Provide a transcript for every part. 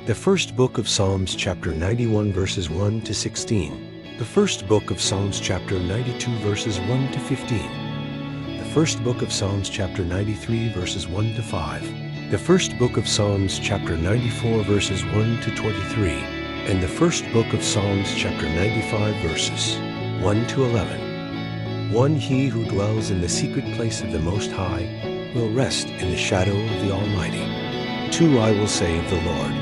The first book of Psalms, chapter 91, verses 1 to 16. The first book of Psalms, chapter 92, verses 1 to 15. The first book of Psalms, chapter 93, verses 1 to 5. The first book of Psalms, chapter 94, verses 1 to 23. And the first book of Psalms, chapter 95, verses 1 to 11. 1. He who dwells in the secret place of the Most High will rest in the shadow of the Almighty. 2. I will say of the Lord,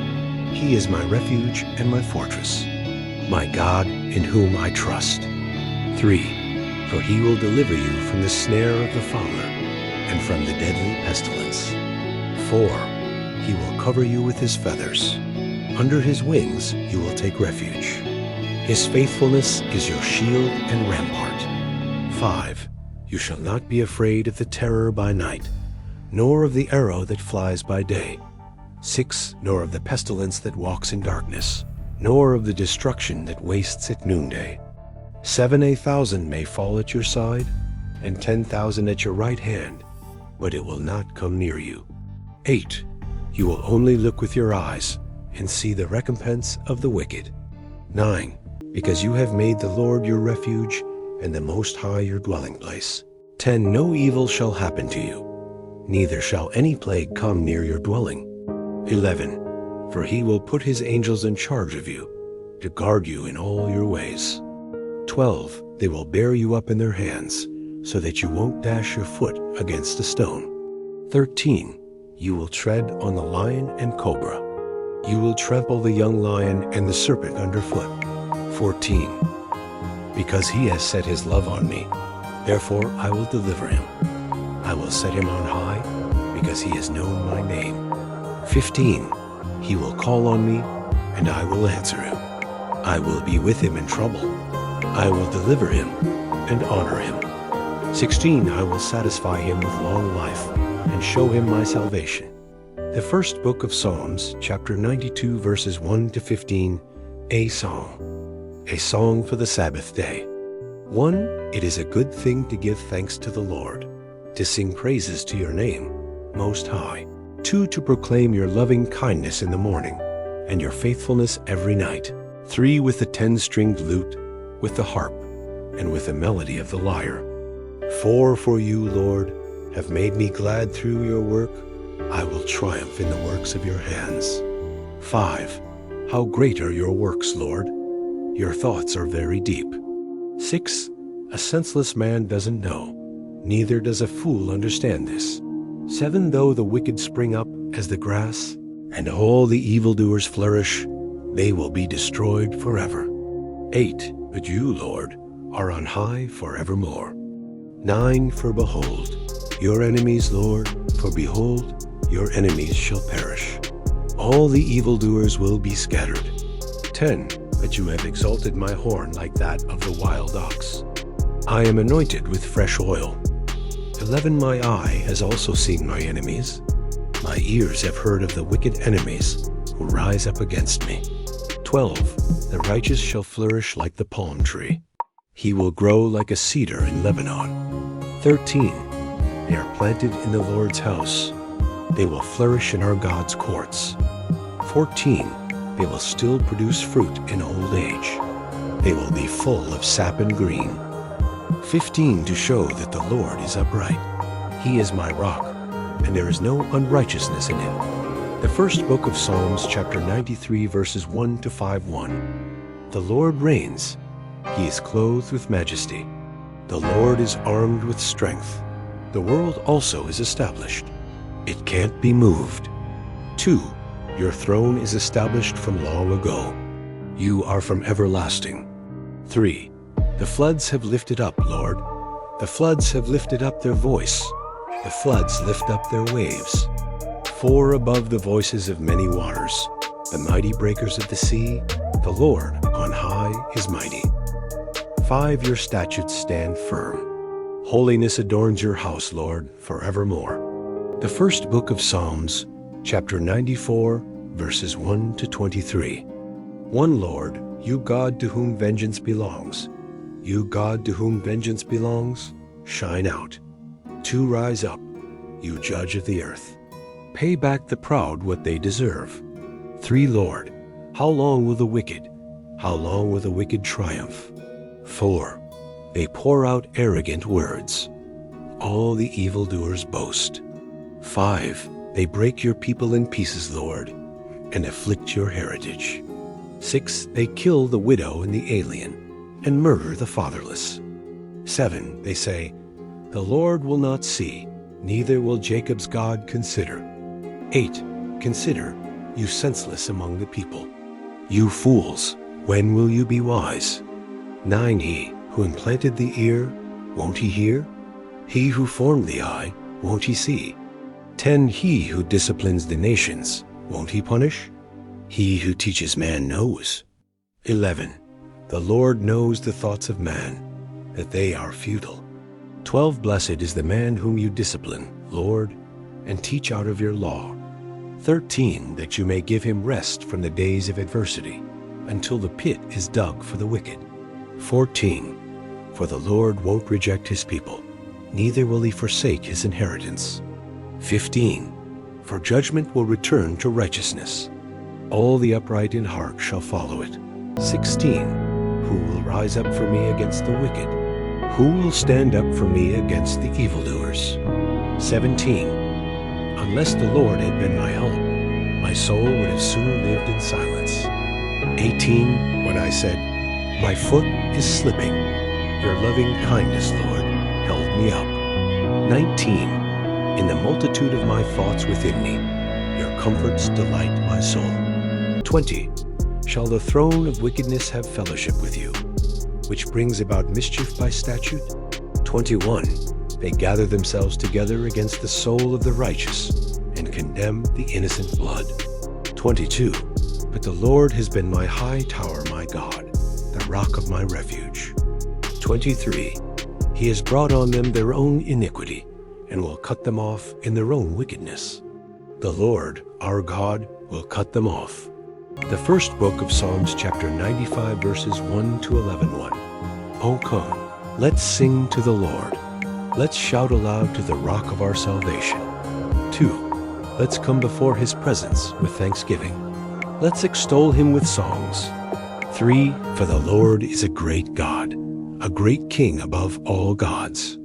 He is my refuge and my fortress, my God in whom I trust. 3. For He will deliver you from the snare of the fowler and from the deadly pestilence. 4. He will cover you with His feathers. Under His wings you will take refuge. His faithfulness is your shield and rampart. 5. You shall not be afraid of the terror by night, nor of the arrow that flies by day. 6. Nor of the pestilence that walks in darkness, nor of the destruction that wastes at noonday. 7. 1,000 may fall at your side, and 10,000 at your right hand, but it will not come near you. 8. You will only look with your eyes, and see the recompense of the wicked. 9. Because you have made the Lord your refuge, and the Most High your dwelling place. 10. No evil shall happen to you, neither shall any plague come near your dwelling. 11. For He will put His angels in charge of you, to guard you in all your ways. 12. They will bear you up in their hands, so that you won't dash your foot against a stone. 13. You will tread on the lion and cobra. You will trample the young lion and the serpent underfoot. 14. Because He has set His love on me, therefore I will deliver him. I will set him on high, because he has known my name. 15. He will call on me, and I will answer him. I will be with him in trouble. I will deliver him and honor him. 16. I will satisfy him with long life and show him my salvation. The first book of Psalms, chapter 92, verses 1 to 15, a song for the Sabbath day. 1. It is a good thing to give thanks to the Lord, to sing praises to your name, Most High. 2. To proclaim your loving kindness in the morning, and your faithfulness every night. 3. With the 10-stringed lute, with the harp, and with the melody of the lyre. 4. For you, Lord, have made me glad through your work. I will triumph in the works of your hands. 5. How great are your works, Lord! Your thoughts are very deep. 6. A senseless man doesn't know, neither does a fool understand this. 7. Though the wicked spring up as the grass, and all the evildoers flourish, they will be destroyed forever. 8. But you, Lord, are on high forevermore. 9. For behold, your enemies, Lord, for behold, your enemies shall perish. All the evildoers will be scattered. 10. But you have exalted my horn like that of the wild ox. I am anointed with fresh oil. 11. My eye has also seen my enemies. My ears have heard of the wicked enemies who rise up against me. 12. The righteous shall flourish like the palm tree. He will grow like a cedar in Lebanon. 13. They are planted in the Lord's house. They will flourish in our God's courts. 14. They will still produce fruit in old age. They will be full of sap and green. 15. To show that the Lord is upright. He is my rock, and there is no unrighteousness in him. The first book of Psalms, chapter 93, verses 1 to 5:1. The Lord reigns. He is clothed with majesty. The Lord is armed with strength. The world also is established. It can't be moved. 2. Your throne is established from long ago. You are from everlasting. 3. The floods have lifted up, Lord. The floods have lifted up their voice. The floods lift up their waves. 4. Above the voices of many waters, the mighty breakers of the sea, the Lord on high is mighty. 5. Your statutes stand firm. Holiness adorns your house, Lord, forevermore. The first book of Psalms, chapter 94, verses 1 to 23. 1. Lord, you God to whom vengeance belongs. You God to whom vengeance belongs, shine out. 2. Rise up, you judge of the earth. Pay back the proud what they deserve. 3 Lord, how long will the wicked, how long will the wicked triumph? 4 They pour out arrogant words. All the evildoers boast. 5 They break your people in pieces, Lord, and afflict your heritage. 6 They kill the widow and the alien, and murder the fatherless. 7 They say, the Lord will not see, neither will Jacob's God consider. 8 Consider, you senseless among the people. You fools, when will you be wise? 9 He who implanted the ear, won't he hear? He who formed the eye, won't he see? 10 He who disciplines the nations, won't he punish? He who teaches man knows. 11 The Lord knows the thoughts of man, that they are futile. 12 Blessed is the man whom you discipline, Lord, and teach out of your law. 13 That you may give him rest from the days of adversity, until the pit is dug for the wicked. 14 For the Lord won't reject his people, neither will he forsake his inheritance. 15 For judgment will return to righteousness. All the upright in heart shall follow it. 16 Who will rise up for me against the wicked? Who will stand up for me against the evildoers? 17 Unless the Lord had been my help, my soul would have soon lived in silence. 18 When I said, my foot is slipping, your loving kindness, Lord, held me up. 19 In the multitude of my thoughts within me, your comforts delight my soul. 20 Shall the throne of wickedness have fellowship with you, which brings about mischief by statute? 21 They gather themselves together against the soul of the righteous, and condemn the innocent blood. 22 But the Lord has been my high tower, my God, the rock of my refuge. 23 He has brought on them their own iniquity, and will cut them off in their own wickedness. The Lord, our God, will cut them off. The first book of Psalms, chapter 95, verses 1 to 11:1. O come, let's sing to the Lord. Let's shout aloud to the rock of our salvation. 2 Let's come before his presence with thanksgiving. Let's extol him with songs. 3 For the Lord is a great God, a great King above all gods.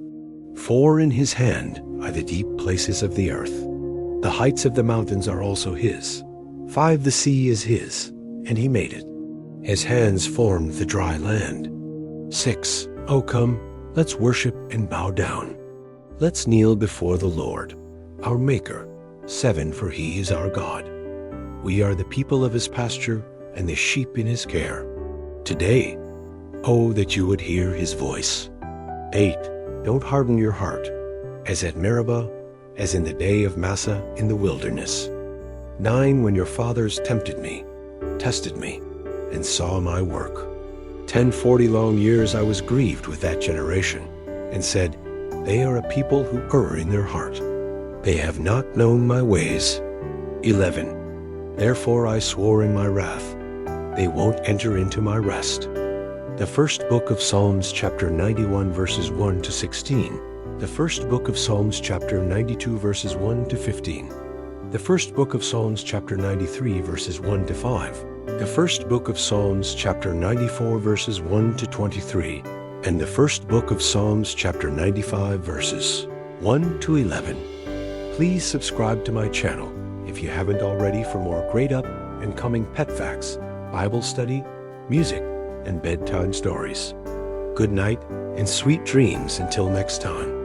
4 In his hand are the deep places of the earth. The heights of the mountains are also his. 5 The sea is his, and he made it. His hands formed the dry land. 6 O come, let's worship and bow down. Let's kneel before the Lord, our Maker. 7 For he is our God. We are the people of his pasture and the sheep in his care. Today, oh, that you would hear his voice. 8 Don't harden your heart, as at Meribah, as in the day of Massah in the wilderness. 9 When your fathers tempted me, tested me, and saw my work. 10 40 long years I was grieved with that generation, and said, they are a people who err in their heart. They have not known my ways. 11 Therefore I swore in my wrath, they won't enter into my rest. The first book of Psalms, chapter 91, verses 1 to 16. The first book of Psalms, chapter 92, verses 1 to 15. The first book of Psalms, chapter 93, verses 1 to 5. The first book of Psalms, chapter 94, verses 1 to 23. And the first book of Psalms, chapter 95, verses 1 to 11. Please subscribe to my channel if you haven't already for more great up and coming pet facts, Bible study, music, and bedtime stories. Good night and sweet dreams until next time.